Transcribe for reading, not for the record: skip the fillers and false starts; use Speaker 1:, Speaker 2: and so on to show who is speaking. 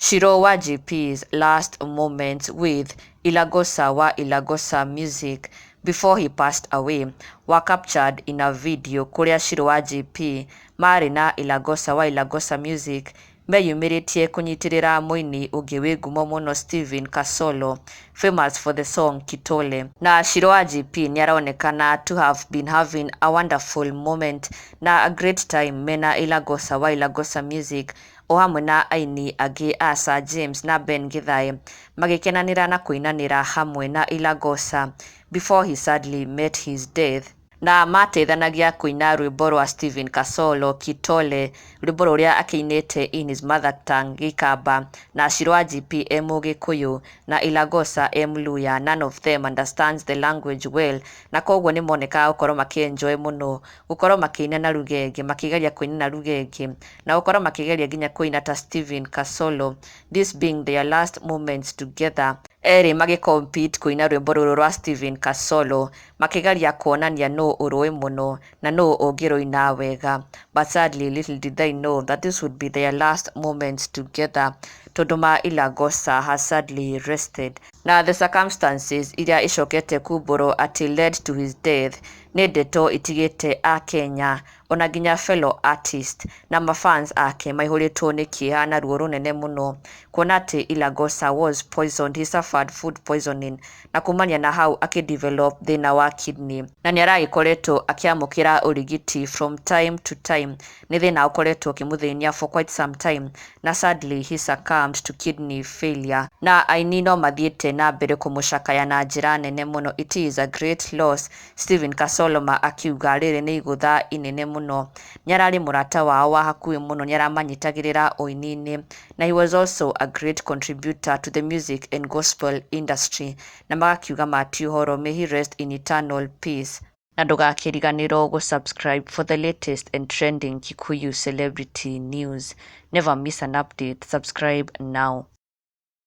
Speaker 1: Shiru wa GP's last moments with Ilagosa wa Ilagosa music before he passed away were captured in a video kuria Shiru wa GP mari na Ilagosa wa Ilagosa music meyumiritie kunyitirira Mûini ungi wi ngumo muno Stephen Kasolo, famous for the song Kitole. Na Shiru wa GP niaraonekana to have been having a wonderful moment na a great time mena Ilagosa wa Ilagosa music o hamwe na aini angĩ a Sir James na Ben Githae magikenanira na kuinanira hamwe na Ilagosa before he sadly met his death. Na mateithanagia kuina rwimbo rwa Stephen Kasolo Kitole, rwimbo ruria akiinite in his mother tongue Gikamba, na Shiru wa GP Gikuyu na Ilagosa Luya. None of them understands the language well, na koguo ni moneka gukorwo makienjoy muno gukorwo makiina na rugenge, makigeria kuina na rugenge na gukorwo makigeria nginya kuina ta Stephen Kasolo, this being their last moments together. Eri compete kuina rwimbo ruru rwa Stephen Kasolo makigeria kuonania no urui muno na no ungiruina wega, but sadly little did they know that this would be their last moments together. Tonduma Ilagosa has sadly rested. Na the circumstances iria icokete kumburo ati led to his death ni ndeto itigite a Kenya ona nginya fellow artist na mafans ake maihuritwo ni kieha na ruo runene muno kuona ati Ilagosa was poisoned. He suffered food poisoning na kumania na hau akidevelop thina wa kidney na niaragikoretwo akiamukira urigiti from time to time. Ni thina ukoretwo kimuthinia for quite some time na sadly he succumbed to kidney failure. Na aini no mathiete na mbere kumucakaya na njira nene muno. It is a great loss. Stephen Kasolo akiuga riri ni igutha inene muno. Niarari murata wao wa hakuhi muno, niaramanyitagirira oinini na he was also a great contributor to the music and gospel industry. Na magakiuga mati uhoro, may he rest in eternal peace. Na ndugakiriganirwo gusubscribe for the latest and trending Kikuyu celebrity news. Never miss an update. Subscribe now.